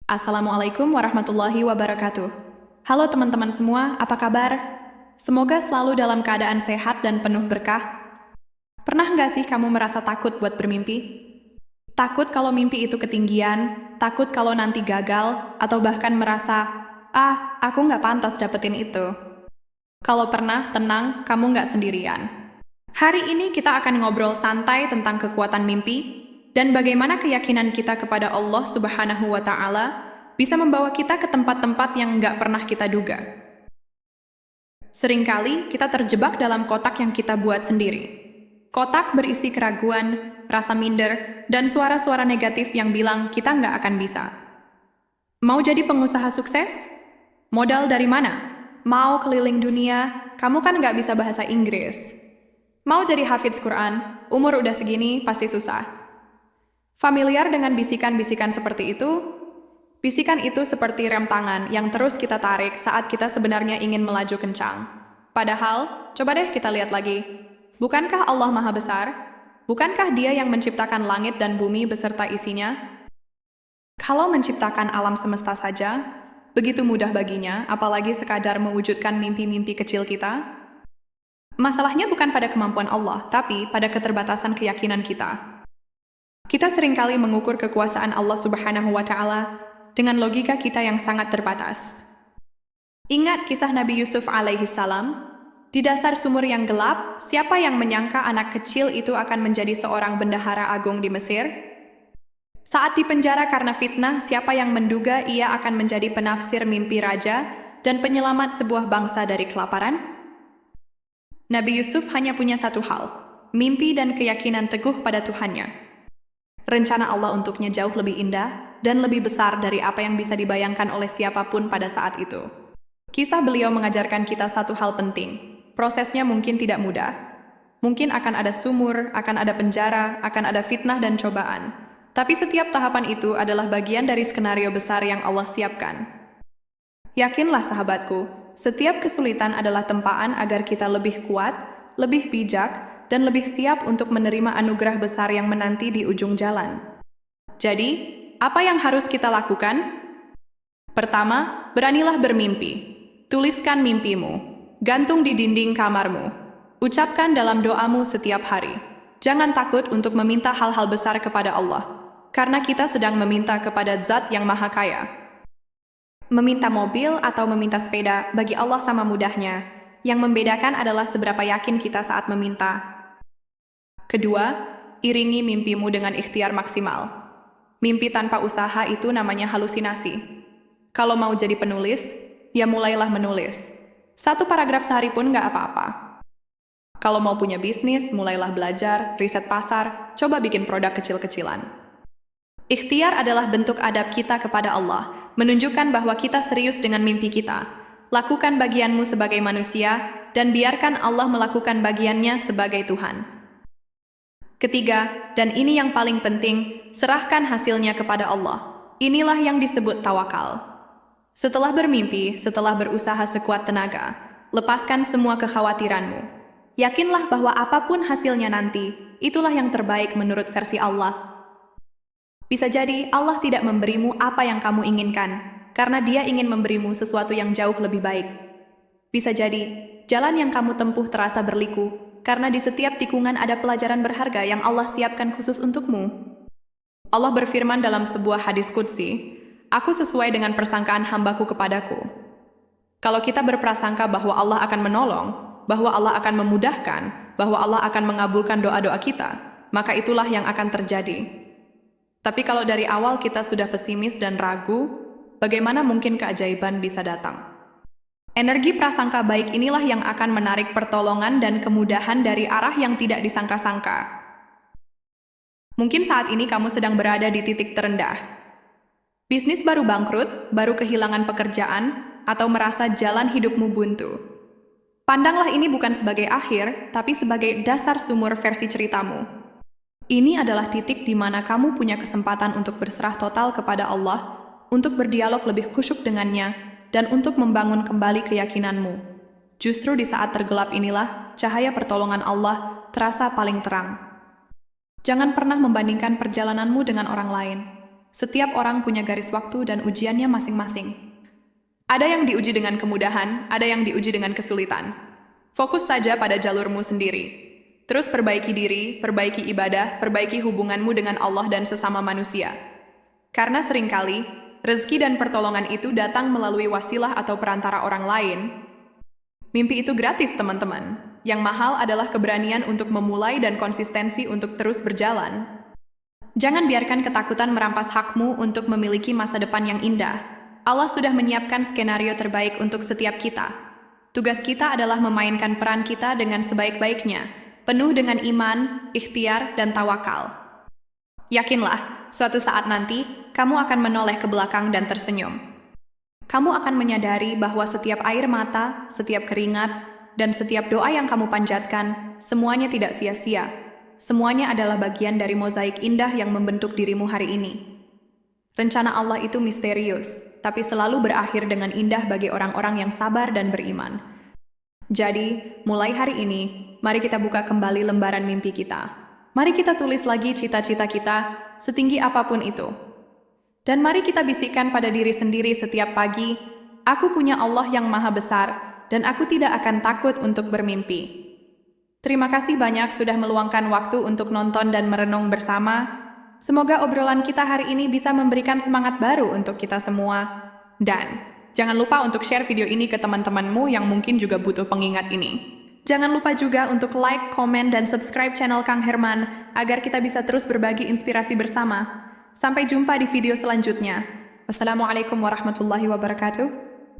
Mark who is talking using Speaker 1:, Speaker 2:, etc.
Speaker 1: Assalamualaikum warahmatullahi wabarakatuh. Halo teman-teman semua, apa kabar? Semoga selalu dalam keadaan sehat dan penuh berkah. Pernah nggak sih kamu merasa takut buat bermimpi? Takut kalau mimpi itu ketinggian, takut kalau nanti gagal, atau bahkan merasa, aku nggak pantas dapetin itu. Kalau pernah, tenang, kamu nggak sendirian. Hari ini kita akan ngobrol santai tentang kekuatan mimpi dan bagaimana keyakinan kita kepada Allah Subhanahu wa Ta'ala bisa membawa kita ke tempat-tempat yang nggak pernah kita duga. Seringkali kita terjebak dalam kotak yang kita buat sendiri. Kotak berisi keraguan, rasa minder, dan suara-suara negatif yang bilang kita nggak akan bisa. Mau jadi pengusaha sukses? Modal dari mana? Mau keliling dunia? Kamu kan nggak bisa bahasa Inggris. Mau jadi hafidz Quran? Umur udah segini, pasti susah. Familiar dengan bisikan-bisikan seperti itu? Bisikan itu seperti rem tangan yang terus kita tarik saat kita sebenarnya ingin melaju kencang. Padahal, coba deh kita lihat lagi. Bukankah Allah Maha Besar? Bukankah Dia yang menciptakan langit dan bumi beserta isinya? Kalau menciptakan alam semesta saja, begitu mudah baginya, apalagi sekadar mewujudkan mimpi-mimpi kecil kita. Masalahnya bukan pada kemampuan Allah, tapi pada keterbatasan keyakinan kita. Kita seringkali mengukur kekuasaan Allah Subhanahu wa Ta'ala dengan logika kita yang sangat terbatas. Ingat kisah Nabi Yusuf alaihi salam? Di dasar sumur yang gelap, siapa yang menyangka anak kecil itu akan menjadi seorang bendahara agung di Mesir? Saat di penjara karena fitnah, siapa yang menduga ia akan menjadi penafsir mimpi raja dan penyelamat sebuah bangsa dari kelaparan? Nabi Yusuf hanya punya satu hal, mimpi dan keyakinan teguh pada Tuhannya. Rencana Allah untuknya jauh lebih indah dan lebih besar dari apa yang bisa dibayangkan oleh siapapun pada saat itu. Kisah beliau mengajarkan kita satu hal penting. Prosesnya mungkin tidak mudah. Mungkin akan ada sumur, akan ada penjara, akan ada fitnah dan cobaan. Tapi setiap tahapan itu adalah bagian dari skenario besar yang Allah siapkan. Yakinlah sahabatku, setiap kesulitan adalah tempaan agar kita lebih kuat, lebih bijak, dan lebih siap untuk menerima anugerah besar yang menanti di ujung jalan. Jadi, apa yang harus kita lakukan? Pertama, beranilah bermimpi. Tuliskan mimpimu. Gantung di dinding kamarmu. Ucapkan dalam doamu setiap hari. Jangan takut untuk meminta hal-hal besar kepada Allah, karena kita sedang meminta kepada Zat yang Maha Kaya. Meminta mobil atau meminta sepeda bagi Allah sama mudahnya. Yang membedakan adalah seberapa yakin kita saat meminta. Kedua, iringi mimpimu dengan ikhtiar maksimal. Mimpi tanpa usaha itu namanya halusinasi. Kalau mau jadi penulis, ya mulailah menulis. 1 paragraf sehari pun nggak apa-apa. Kalau mau punya bisnis, mulailah belajar, riset pasar, coba bikin produk kecil-kecilan. Ikhtiar adalah bentuk adab kita kepada Allah, menunjukkan bahwa kita serius dengan mimpi kita. Lakukan bagianmu sebagai manusia, dan biarkan Allah melakukan bagiannya sebagai Tuhan. Ketiga, dan ini yang paling penting, serahkan hasilnya kepada Allah. Inilah yang disebut tawakal. Setelah bermimpi, setelah berusaha sekuat tenaga, lepaskan semua kekhawatiranmu. Yakinlah bahwa apapun hasilnya nanti, itulah yang terbaik menurut versi Allah. Bisa jadi Allah tidak memberimu apa yang kamu inginkan, karena Dia ingin memberimu sesuatu yang jauh lebih baik. Bisa jadi, jalan yang kamu tempuh terasa berliku, karena di setiap tikungan ada pelajaran berharga yang Allah siapkan khusus untukmu. Allah berfirman dalam sebuah hadis qudsi, "Aku sesuai dengan persangkaan hambaku kepadaku." Kalau kita berprasangka bahwa Allah akan menolong, bahwa Allah akan memudahkan, bahwa Allah akan mengabulkan doa-doa kita, maka itulah yang akan terjadi. Tapi kalau dari awal kita sudah pesimis dan ragu, bagaimana mungkin keajaiban bisa datang? Energi prasangka baik inilah yang akan menarik pertolongan dan kemudahan dari arah yang tidak disangka-sangka. Mungkin saat ini kamu sedang berada di titik terendah. Bisnis baru bangkrut, baru kehilangan pekerjaan, atau merasa jalan hidupmu buntu. Pandanglah ini bukan sebagai akhir, tapi sebagai dasar sumur versi ceritamu. Ini adalah titik di mana kamu punya kesempatan untuk berserah total kepada Allah, untuk berdialog lebih khusyuk dengannya, dan untuk membangun kembali keyakinanmu. Justru di saat tergelap inilah, cahaya pertolongan Allah terasa paling terang. Jangan pernah membandingkan perjalananmu dengan orang lain. Setiap orang punya garis waktu dan ujiannya masing-masing. Ada yang diuji dengan kemudahan, ada yang diuji dengan kesulitan. Fokus saja pada jalurmu sendiri. Terus perbaiki diri, perbaiki ibadah, perbaiki hubunganmu dengan Allah dan sesama manusia. Karena seringkali, rezeki dan pertolongan itu datang melalui wasilah atau perantara orang lain. Mimpi itu gratis, teman-teman. Yang mahal adalah keberanian untuk memulai dan konsistensi untuk terus berjalan. Jangan biarkan ketakutan merampas hakmu untuk memiliki masa depan yang indah. Allah sudah menyiapkan skenario terbaik untuk setiap kita. Tugas kita adalah memainkan peran kita dengan sebaik-baiknya, penuh dengan iman, ikhtiar, dan tawakal. Yakinlah, suatu saat nanti, kamu akan menoleh ke belakang dan tersenyum. Kamu akan menyadari bahwa setiap air mata, setiap keringat, dan setiap doa yang kamu panjatkan, semuanya tidak sia-sia. Semuanya adalah bagian dari mozaik indah yang membentuk dirimu hari ini. Rencana Allah itu misterius, tapi selalu berakhir dengan indah bagi orang-orang yang sabar dan beriman. Jadi, mulai hari ini, mari kita buka kembali lembaran mimpi kita. Mari kita tulis lagi cita-cita kita, setinggi apapun itu. Dan mari kita bisikkan pada diri sendiri setiap pagi, aku punya Allah yang maha besar, dan aku tidak akan takut untuk bermimpi. Terima kasih banyak sudah meluangkan waktu untuk nonton dan merenung bersama. Semoga obrolan kita hari ini bisa memberikan semangat baru untuk kita semua. Dan jangan lupa untuk share video ini ke teman-temanmu yang mungkin juga butuh pengingat ini. Jangan lupa juga untuk like, komen, dan subscribe channel Kang Herman agar kita bisa terus berbagi inspirasi bersama. Sampai jumpa di video selanjutnya. Wassalamualaikum warahmatullahi wabarakatuh.